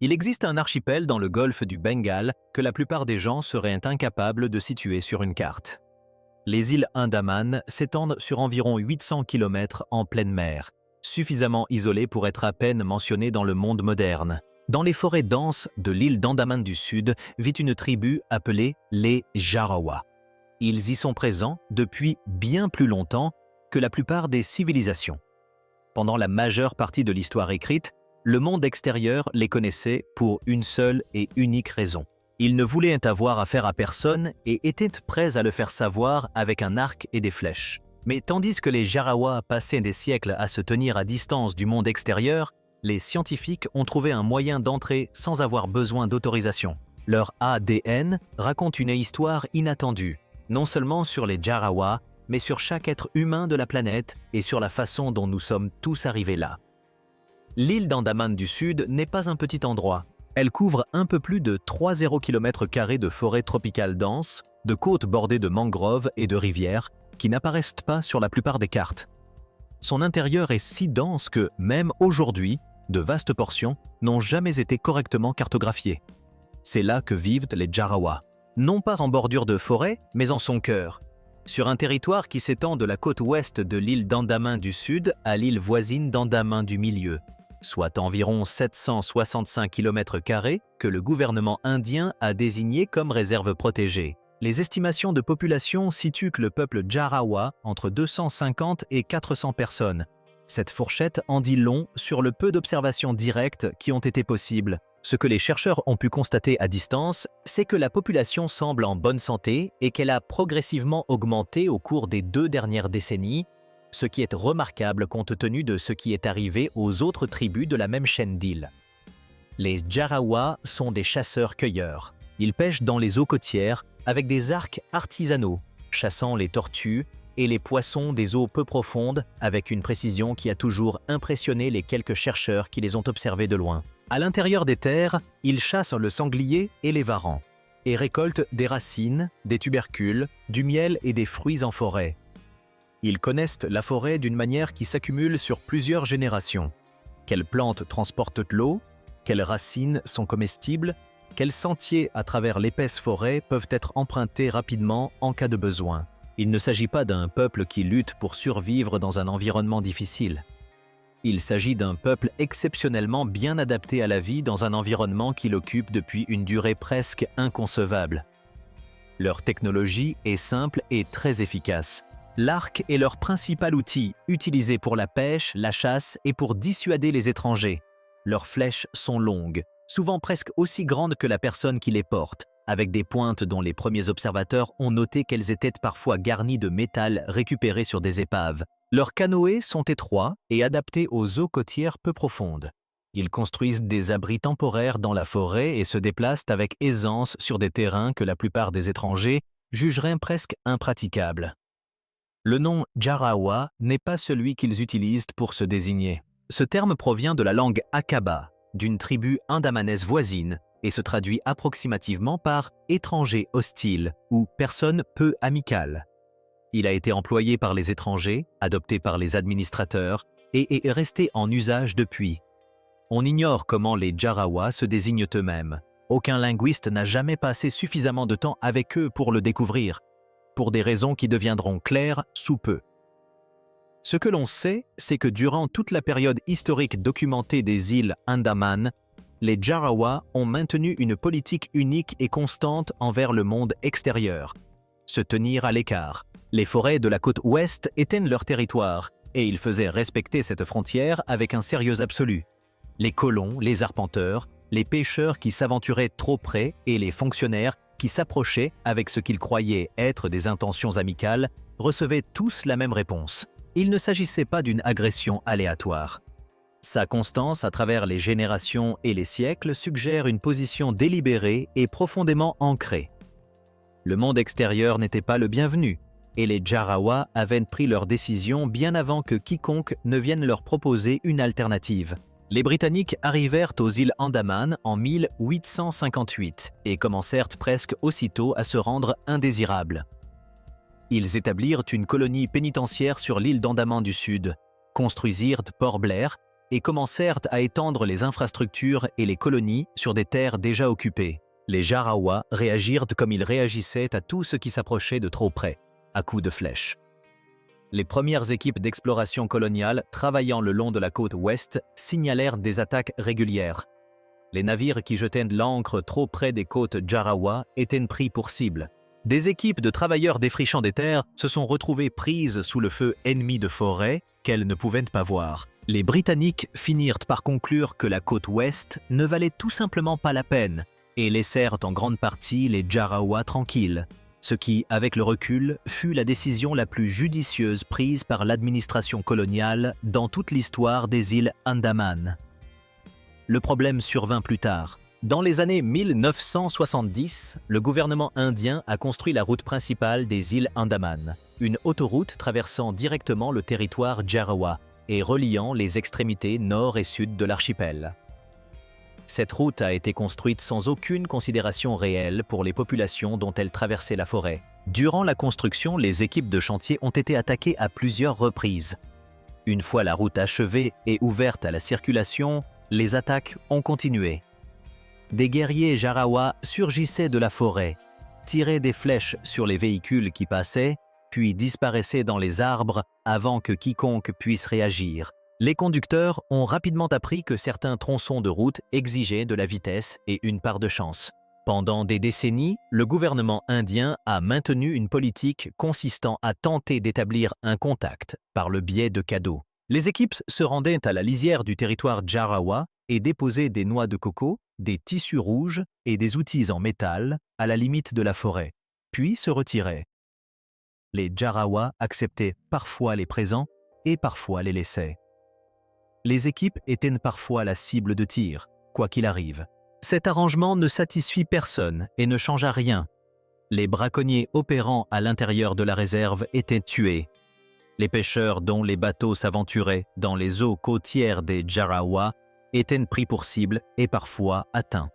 Il existe un archipel dans le golfe du Bengale que la plupart des gens seraient incapables de situer sur une carte. Les îles Andaman s'étendent sur environ 800 km en pleine mer, suffisamment isolées pour être à peine mentionnées dans le monde moderne. Dans les forêts denses de l'île d'Andaman du Sud vit une tribu appelée les Jarawah. Ils y sont présents depuis bien plus longtemps que la plupart des civilisations. Pendant la majeure partie de l'histoire écrite, le monde extérieur les connaissait pour une seule et unique raison. Ils ne voulaient avoir affaire à personne et étaient prêts à le faire savoir avec un arc et des flèches. Mais tandis que les Jarawah passaient des siècles à se tenir à distance du monde extérieur, les scientifiques ont trouvé un moyen d'entrer sans avoir besoin d'autorisation. Leur ADN raconte une histoire inattendue, non seulement sur les Jarawah, mais sur chaque être humain de la planète et sur la façon dont nous sommes tous arrivés là. L'île d'Andaman du Sud n'est pas un petit endroit. Elle couvre un peu plus de 30 km² de forêts tropicales denses, de côtes bordées de mangroves et de rivières qui n'apparaissent pas sur la plupart des cartes. Son intérieur est si dense que, même aujourd'hui, de vastes portions n'ont jamais été correctement cartographiées. C'est là que vivent les Jarawah, non pas en bordure de forêt, mais en son cœur, sur un territoire qui s'étend de la côte ouest de l'île d'Andaman du Sud à l'île voisine d'Andaman du Milieu, soit environ 765 km² que le gouvernement indien a désigné comme réserve protégée. Les estimations de population situent que le peuple Jarawah entre 250 et 400 personnes. Cette fourchette en dit long sur le peu d'observations directes qui ont été possibles. Ce que les chercheurs ont pu constater à distance, c'est que la population semble en bonne santé et qu'elle a progressivement augmenté au cours des 2 dernières décennies, ce qui est remarquable compte tenu de ce qui est arrivé aux autres tribus de la même chaîne d'îles. Les Jarawah sont des chasseurs-cueilleurs. Ils pêchent dans les eaux côtières avec des arcs artisanaux, chassant les tortues et les poissons des eaux peu profondes avec une précision qui a toujours impressionné les quelques chercheurs qui les ont observés de loin. À l'intérieur des terres, ils chassent le sanglier et les varans, et récoltent des racines, des tubercules, du miel et des fruits en forêt. Ils connaissent la forêt d'une manière qui s'accumule sur plusieurs générations. Quelles plantes transportent l'eau, quelles racines sont comestibles, quels sentiers à travers l'épaisse forêt peuvent être empruntés rapidement en cas de besoin. Il ne s'agit pas d'un peuple qui lutte pour survivre dans un environnement difficile. Il s'agit d'un peuple exceptionnellement bien adapté à la vie dans un environnement qui l'occupe depuis une durée presque inconcevable. Leur technologie est simple et très efficace. L'arc est leur principal outil, utilisé pour la pêche, la chasse et pour dissuader les étrangers. Leurs flèches sont longues, souvent presque aussi grandes que la personne qui les porte, avec des pointes dont les premiers observateurs ont noté qu'elles étaient parfois garnies de métal récupéré sur des épaves. Leurs canoës sont étroits et adaptés aux eaux côtières peu profondes. Ils construisent des abris temporaires dans la forêt et se déplacent avec aisance sur des terrains que la plupart des étrangers jugeraient presque impraticables. Le nom Jarawah n'est pas celui qu'ils utilisent pour se désigner. Ce terme provient de la langue Akaba, d'une tribu andamanaise voisine, et se traduit approximativement par « étranger hostile » ou « personne peu amicale ». Il a été employé par les étrangers, adopté par les administrateurs, et est resté en usage depuis. On ignore comment les Jarawah se désignent eux-mêmes. Aucun linguiste n'a jamais passé suffisamment de temps avec eux pour le découvrir, pour des raisons qui deviendront claires sous peu. Ce que l'on sait, c'est que durant toute la période historique documentée des îles Andaman, les Jarawah ont maintenu une politique unique et constante envers le monde extérieur. Se tenir à l'écart. Les forêts de la côte ouest étaient leur territoire, et ils faisaient respecter cette frontière avec un sérieux absolu. Les colons, les arpenteurs, les pêcheurs qui s'aventuraient trop près et les fonctionnaires qui s'approchaient avec ce qu'ils croyaient être des intentions amicales recevaient tous la même réponse. Il ne s'agissait pas d'une agression aléatoire. Sa constance à travers les générations et les siècles suggère une position délibérée et profondément ancrée. Le monde extérieur n'était pas le bienvenu, et les Jarawah avaient pris leur décision bien avant que quiconque ne vienne leur proposer une alternative. Les Britanniques arrivèrent aux îles Andaman en 1858 et commencèrent presque aussitôt à se rendre indésirables. Ils établirent une colonie pénitentiaire sur l'île d'Andaman du Sud, construisirent Port Blair et commencèrent à étendre les infrastructures et les colonies sur des terres déjà occupées. Les Jarawah réagirent comme ils réagissaient à tout ce qui s'approchait de trop près, à coups de flèches. Les premières équipes d'exploration coloniale travaillant le long de la côte ouest signalèrent des attaques régulières. Les navires qui jetaient de l'ancre trop près des côtes Jarawah étaient pris pour cible. Des équipes de travailleurs défrichant des terres se sont retrouvées prises sous le feu ennemi de forêt qu'elles ne pouvaient pas voir. Les Britanniques finirent par conclure que la côte ouest ne valait tout simplement pas la peine et laissèrent en grande partie les Jarawah tranquilles, ce qui, avec le recul, fut la décision la plus judicieuse prise par l'administration coloniale dans toute l'histoire des îles Andaman. Le problème survint plus tard. Dans les années 1970, le gouvernement indien a construit la route principale des îles Andaman, une autoroute traversant directement le territoire Jarawah et reliant les extrémités nord et sud de l'archipel. Cette route a été construite sans aucune considération réelle pour les populations dont elle traversait la forêt. Durant la construction, les équipes de chantier ont été attaquées à plusieurs reprises. Une fois la route achevée et ouverte à la circulation, les attaques ont continué. Des guerriers Jarawah surgissaient de la forêt, tiraient des flèches sur les véhicules qui passaient, puis disparaissaient dans les arbres avant que quiconque puisse réagir. Les conducteurs ont rapidement appris que certains tronçons de route exigeaient de la vitesse et une part de chance. Pendant des décennies, le gouvernement indien a maintenu une politique consistant à tenter d'établir un contact par le biais de cadeaux. Les équipes se rendaient à la lisière du territoire Jarawah et déposaient des noix de coco, des tissus rouges et des outils en métal à la limite de la forêt, puis se retiraient. Les Jarawah acceptaient parfois les présents et parfois les laissaient. Les équipes étaient parfois la cible de tir, quoi qu'il arrive. Cet arrangement ne satisfit personne et ne changea rien. Les braconniers opérant à l'intérieur de la réserve étaient tués. Les pêcheurs dont les bateaux s'aventuraient dans les eaux côtières des Jarawah étaient pris pour cible et parfois atteints.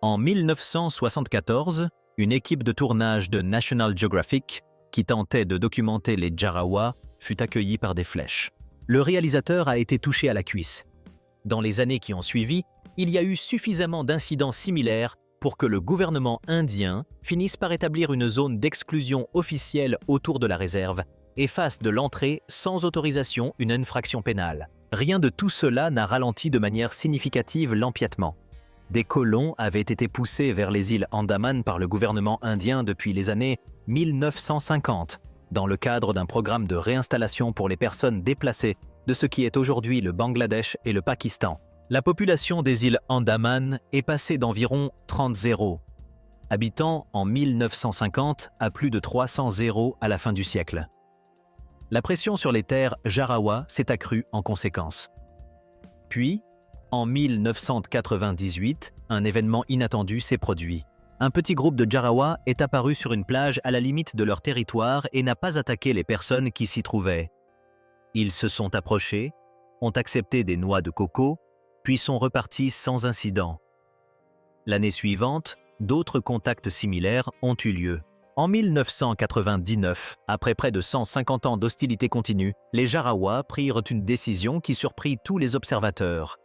En 1974, une équipe de tournage de National Geographic, qui tentait de documenter les Jarawah, fut accueillie par des flèches. Le réalisateur a été touché à la cuisse. Dans les années qui ont suivi, il y a eu suffisamment d'incidents similaires pour que le gouvernement indien finisse par établir une zone d'exclusion officielle autour de la réserve et fasse de l'entrée sans autorisation une infraction pénale. Rien de tout cela n'a ralenti de manière significative l'empiètement. Des colons avaient été poussés vers les îles Andaman par le gouvernement indien depuis les années 1950, dans le cadre d'un programme de réinstallation pour les personnes déplacées de ce qui est aujourd'hui le Bangladesh et le Pakistan. La population des îles Andaman est passée d'environ 30 habitants en 1950 à plus de 300 à la fin du siècle. La pression sur les terres Jarawah s'est accrue en conséquence. Puis, en 1998, un événement inattendu s'est produit. Un petit groupe de Jarawah est apparu sur une plage à la limite de leur territoire et n'a pas attaqué les personnes qui s'y trouvaient. Ils se sont approchés, ont accepté des noix de coco, puis sont repartis sans incident. L'année suivante, d'autres contacts similaires ont eu lieu. En 1999, après près de 150 ans d'hostilité continue, les Jarawah prirent une décision qui surprit tous les observateurs.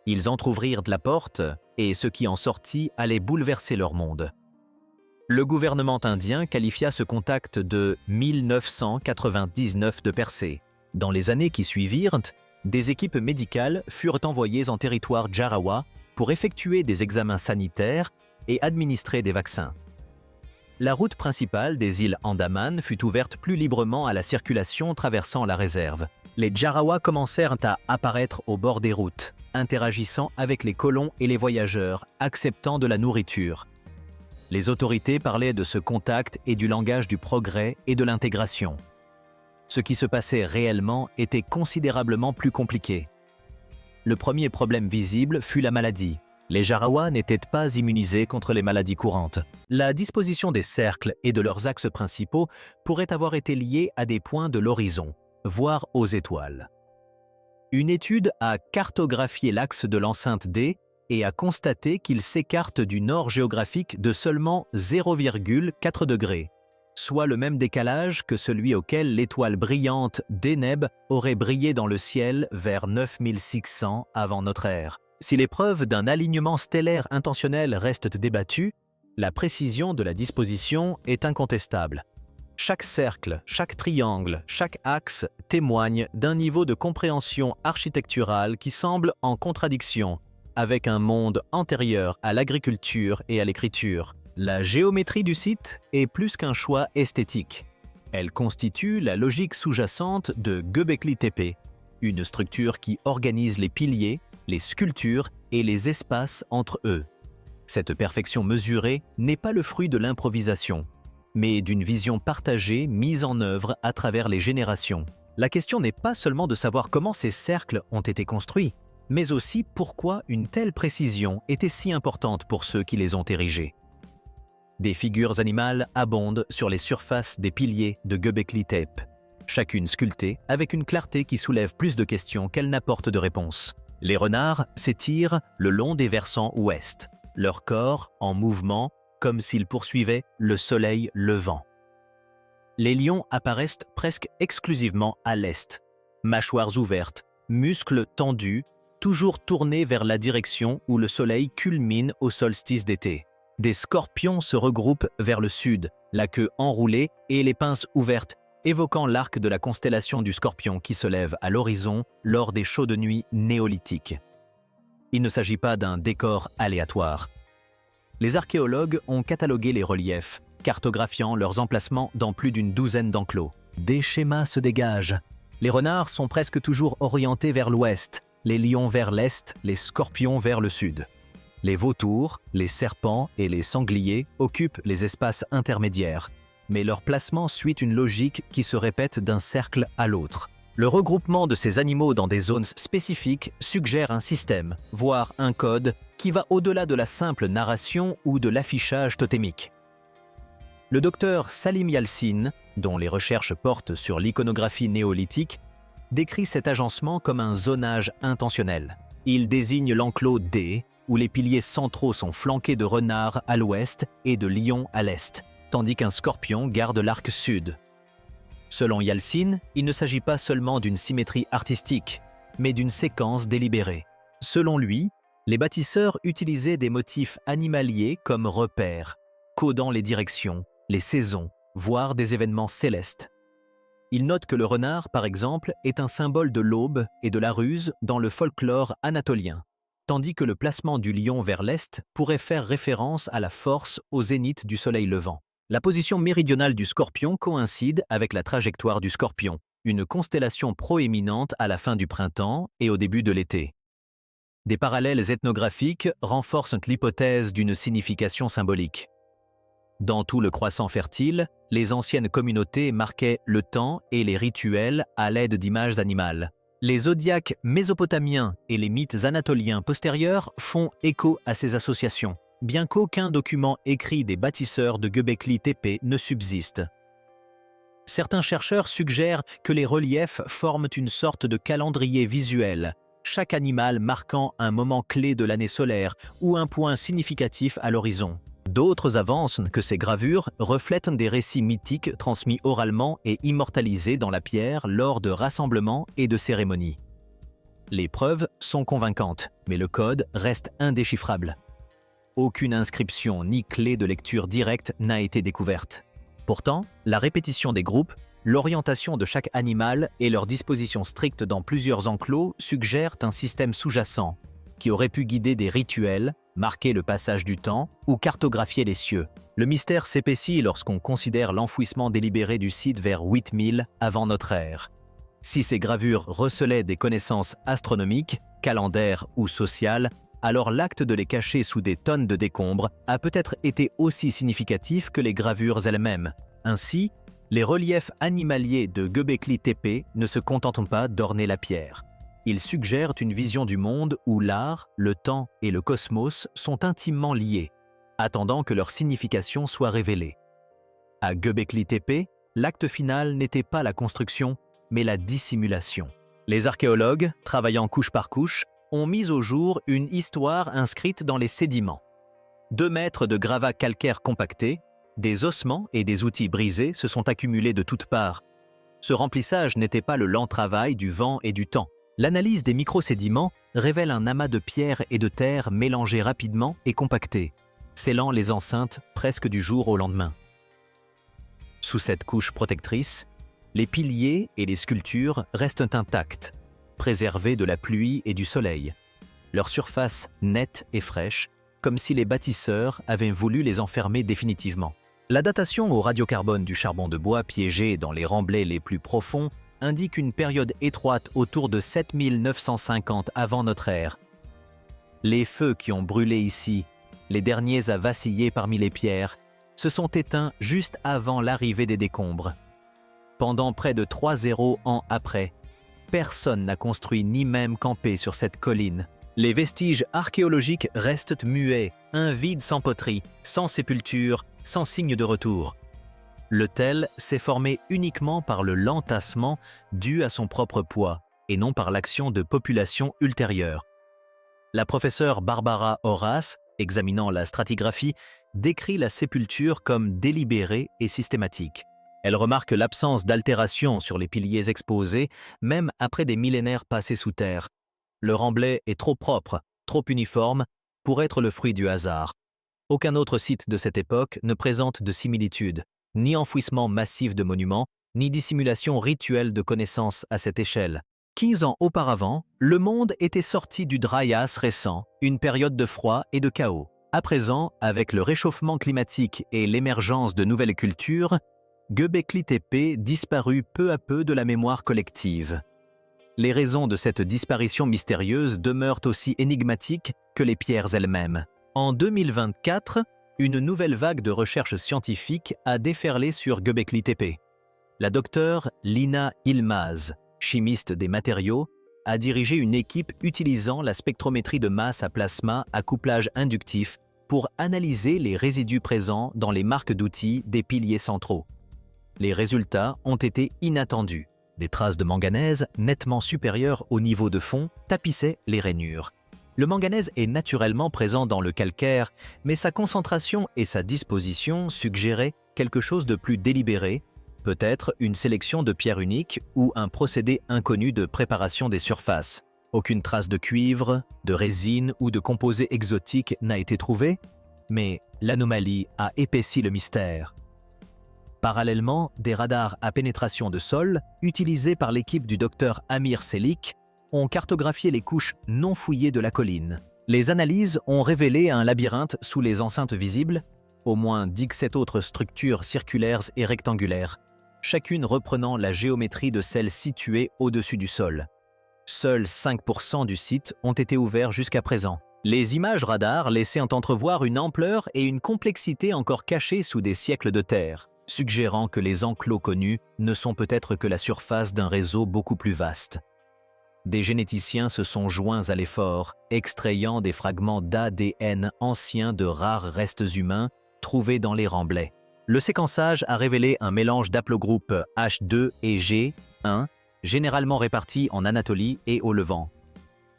Ils entr'ouvrirent la porte et ce qui en sortit allait bouleverser leur monde. Le gouvernement indien qualifia ce contact de 1999 de percée. Dans les années qui suivirent, des équipes médicales furent envoyées en territoire Jarawah pour effectuer des examens sanitaires et administrer des vaccins. La route principale des îles Andaman fut ouverte plus librement à la circulation traversant la réserve. Les Jarawah commencèrent à apparaître au bord des routes, interagissant avec les colons et les voyageurs, acceptant de la nourriture. Les autorités parlaient de ce contact et du langage du progrès et de l'intégration. Ce qui se passait réellement était considérablement plus compliqué. Le premier problème visible fut la maladie. Les Jarawah n'étaient pas immunisés contre les maladies courantes. La disposition des cercles et de leurs axes principaux pourrait avoir été liée à des points de l'horizon, voire aux étoiles. Une étude a cartographié l'axe de l'enceinte D et a constaté qu'il s'écarte du nord géographique de seulement 0,4 degrés. soit le même décalage que celui auquel l'étoile brillante Deneb aurait brillé dans le ciel vers 9600 avant notre ère. Si les preuves d'un alignement stellaire intentionnel restent débattues, la précision de la disposition est incontestable. Chaque cercle, chaque triangle, chaque axe témoigne d'un niveau de compréhension architecturale qui semble en contradiction avec un monde antérieur à l'agriculture et à l'écriture. La géométrie du site est plus qu'un choix esthétique. Elle constitue la logique sous-jacente de Göbekli Tepe, une structure qui organise les piliers, les sculptures et les espaces entre eux. Cette perfection mesurée n'est pas le fruit de l'improvisation, mais d'une vision partagée mise en œuvre à travers les générations. La question n'est pas seulement de savoir comment ces cercles ont été construits, mais aussi pourquoi une telle précision était si importante pour ceux qui les ont érigés. Des figures animales abondent sur les surfaces des piliers de Göbekli Tepe, chacune sculptée avec une clarté qui soulève plus de questions qu'elle n'apporte de réponses. Les renards s'étirent le long des versants ouest, leur corps en mouvement comme s'ils poursuivaient le soleil levant. Les lions apparaissent presque exclusivement à l'est, mâchoires ouvertes, muscles tendus, toujours tournés vers la direction où le soleil culmine au solstice d'été. Des scorpions se regroupent vers le sud, la queue enroulée et les pinces ouvertes, évoquant l'arc de la constellation du Scorpion qui se lève à l'horizon lors des chaudes nuits néolithiques. Il ne s'agit pas d'un décor aléatoire. Les archéologues ont catalogué les reliefs, cartographiant leurs emplacements dans plus d'une douzaine d'enclos. Des schémas se dégagent. Les renards sont presque toujours orientés vers l'ouest, les lions vers l'est, les scorpions vers le sud. Les vautours, les serpents et les sangliers occupent les espaces intermédiaires, mais leur placement suit une logique qui se répète d'un cercle à l'autre. Le regroupement de ces animaux dans des zones spécifiques suggère un système, voire un code, qui va au-delà de la simple narration ou de l'affichage totémique. Le docteur Salim Yalcin, dont les recherches portent sur l'iconographie néolithique, décrit cet agencement comme un zonage intentionnel. Il désigne l'enclos D, où les piliers centraux sont flanqués de renards à l'ouest et de lions à l'est, tandis qu'un scorpion garde l'arc sud. Selon Yalcin, il ne s'agit pas seulement d'une symétrie artistique, mais d'une séquence délibérée. Selon lui, les bâtisseurs utilisaient des motifs animaliers comme repères, codant les directions, les saisons, voire des événements célestes. Il note que le renard, par exemple, est un symbole de l'aube et de la ruse dans le folklore anatolien, tandis que le placement du lion vers l'est pourrait faire référence à la force au zénith du soleil levant. La position méridionale du Scorpion coïncide avec la trajectoire du Scorpion, une constellation proéminente à la fin du printemps et au début de l'été. Des parallèles ethnographiques renforcent l'hypothèse d'une signification symbolique. Dans tout le croissant fertile, les anciennes communautés marquaient le temps et les rituels à l'aide d'images animales. Les zodiaques mésopotamiens et les mythes anatoliens postérieurs font écho à ces associations, bien qu'aucun document écrit des bâtisseurs de Göbekli Tepe ne subsiste. Certains chercheurs suggèrent que les reliefs forment une sorte de calendrier visuel, chaque animal marquant un moment clé de l'année solaire ou un point significatif à l'horizon. D'autres avancent que ces gravures reflètent des récits mythiques transmis oralement et immortalisés dans la pierre lors de rassemblements et de cérémonies. Les preuves sont convaincantes, mais le code reste indéchiffrable. Aucune inscription ni clé de lecture directe n'a été découverte. Pourtant, la répétition des groupes, l'orientation de chaque animal et leur disposition stricte dans plusieurs enclos suggèrent un système sous-jacent qui aurait pu guider des rituels, marquer le passage du temps ou cartographier les cieux. Le mystère s'épaissit lorsqu'on considère l'enfouissement délibéré du site vers 8000 avant notre ère. Si ces gravures recelaient des connaissances astronomiques, calendaires ou sociales, alors l'acte de les cacher sous des tonnes de décombres a peut-être été aussi significatif que les gravures elles-mêmes. Ainsi, les reliefs animaliers de Göbekli Tepe ne se contentent pas d'orner la pierre. Ils suggèrent une vision du monde où l'art, le temps et le cosmos sont intimement liés, attendant que leur signification soit révélée. À Göbekli Tepe, l'acte final n'était pas la construction, mais la dissimulation. Les archéologues, travaillant couche par couche, ont mis au jour une histoire inscrite dans les sédiments. 2 mètres de gravats calcaires compactés, Des ossements et des outils brisés se sont accumulés de toutes parts. Ce remplissage n'était pas le lent travail du vent et du temps. L'analyse des microsédiments révèle un amas de pierres et de terre mélangés rapidement et compactés, scellant les enceintes presque du jour au lendemain. Sous cette couche protectrice, les piliers et les sculptures restent intacts, préservés de la pluie et du soleil, leur surface nette et fraîche, comme si les bâtisseurs avaient voulu les enfermer définitivement. La datation au radiocarbone du charbon de bois piégé dans les remblais les plus profonds indique une période étroite autour de 7950 avant notre ère. Les feux qui ont brûlé ici, les derniers à vaciller parmi les pierres, se sont éteints juste avant l'arrivée des décombres. Pendant près de 3 ans après, personne n'a construit ni même campé sur cette colline. Les vestiges archéologiques restent muets, un vide sans poterie, sans sépulture, sans signe de retour. Le tel s'est formé uniquement par le lent tassement dû à son propre poids et non par l'action de populations ultérieures. La professeure Barbara Horace, examinant la stratigraphie, décrit la sépulture comme délibérée et systématique. Elle remarque l'absence d'altération sur les piliers exposés, même après des millénaires passés sous terre. Le remblai est trop propre, trop uniforme, pour être le fruit du hasard. Aucun autre site de cette époque ne présente de similitude, ni enfouissement massif de monuments, ni dissimulation rituelle de connaissances à cette échelle. 15 ans auparavant, le monde était sorti du Dryas récent, une période de froid et de chaos. À présent, avec le réchauffement climatique et l'émergence de nouvelles cultures, Göbekli Tepe disparut peu à peu de la mémoire collective. Les raisons de cette disparition mystérieuse demeurent aussi énigmatiques que les pierres elles-mêmes. En 2024, une nouvelle vague de recherches scientifiques a déferlé sur Göbekli Tepe. La docteure Lina Yılmaz, chimiste des matériaux, a dirigé une équipe utilisant la spectrométrie de masse à plasma à couplage inductif pour analyser les résidus présents dans les marques d'outils des piliers centraux. Les résultats ont été inattendus. Des traces de manganèse nettement supérieures au niveau de fond tapissaient les rainures. Le manganèse est naturellement présent dans le calcaire, mais sa concentration et sa disposition suggéraient quelque chose de plus délibéré, peut-être une sélection de pierres uniques ou un procédé inconnu de préparation des surfaces. Aucune trace de cuivre, de résine ou de composés exotiques n'a été trouvée, mais l'anomalie a épaissi le mystère. Parallèlement, des radars à pénétration de sol, utilisés par l'équipe du docteur Amir Selik, ont cartographié les couches non fouillées de la colline. Les analyses ont révélé un labyrinthe sous les enceintes visibles, au moins 17 autres structures circulaires et rectangulaires, chacune reprenant la géométrie de celle située au-dessus du sol. Seuls 5% du site ont été ouverts jusqu'à présent. Les images radars laissaient entrevoir une ampleur et une complexité encore cachées sous des siècles de terre, suggérant que les enclos connus ne sont peut-être que la surface d'un réseau beaucoup plus vaste. Des généticiens se sont joints à l'effort, extrayant des fragments d'ADN anciens de rares restes humains trouvés dans les remblais. Le séquençage a révélé un mélange d'haplogroupes H2 et G1, généralement répartis en Anatolie et au Levant.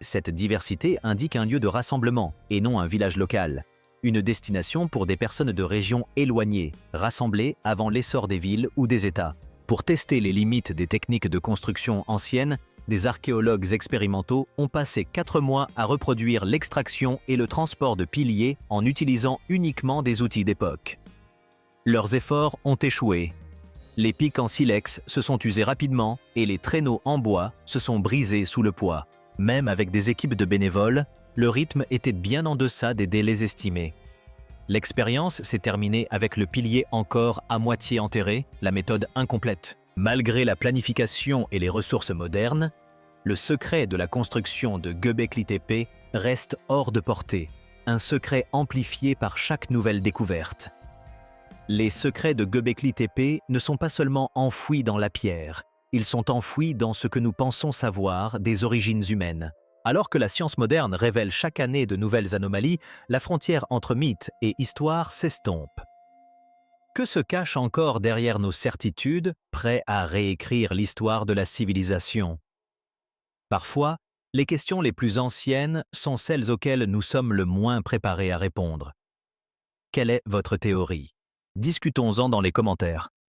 Cette diversité indique un lieu de rassemblement et non un village local. Une destination pour des personnes de régions éloignées, rassemblées avant l'essor des villes ou des États. Pour tester les limites des techniques de construction anciennes, des archéologues expérimentaux ont passé 4 mois à reproduire l'extraction et le transport de piliers en utilisant uniquement des outils d'époque. Leurs efforts ont échoué. Les pics en silex se sont usés rapidement et les traîneaux en bois se sont brisés sous le poids. Même avec des équipes de bénévoles, le rythme était bien en deçà des délais estimés. L'expérience s'est terminée avec le pilier encore à moitié enterré, la méthode incomplète. Malgré la planification et les ressources modernes, le secret de la construction de Göbekli Tepe reste hors de portée, un secret amplifié par chaque nouvelle découverte. Les secrets de Göbekli Tepe ne sont pas seulement enfouis dans la pierre, ils sont enfouis dans ce que nous pensons savoir des origines humaines. Alors que la science moderne révèle chaque année de nouvelles anomalies, la frontière entre mythe et histoire s'estompe. Que se cache encore derrière nos certitudes, prêts à réécrire l'histoire de la civilisation? Parfois, les questions les plus anciennes sont celles auxquelles nous sommes le moins préparés à répondre. Quelle est votre théorie? Discutons-en dans les commentaires.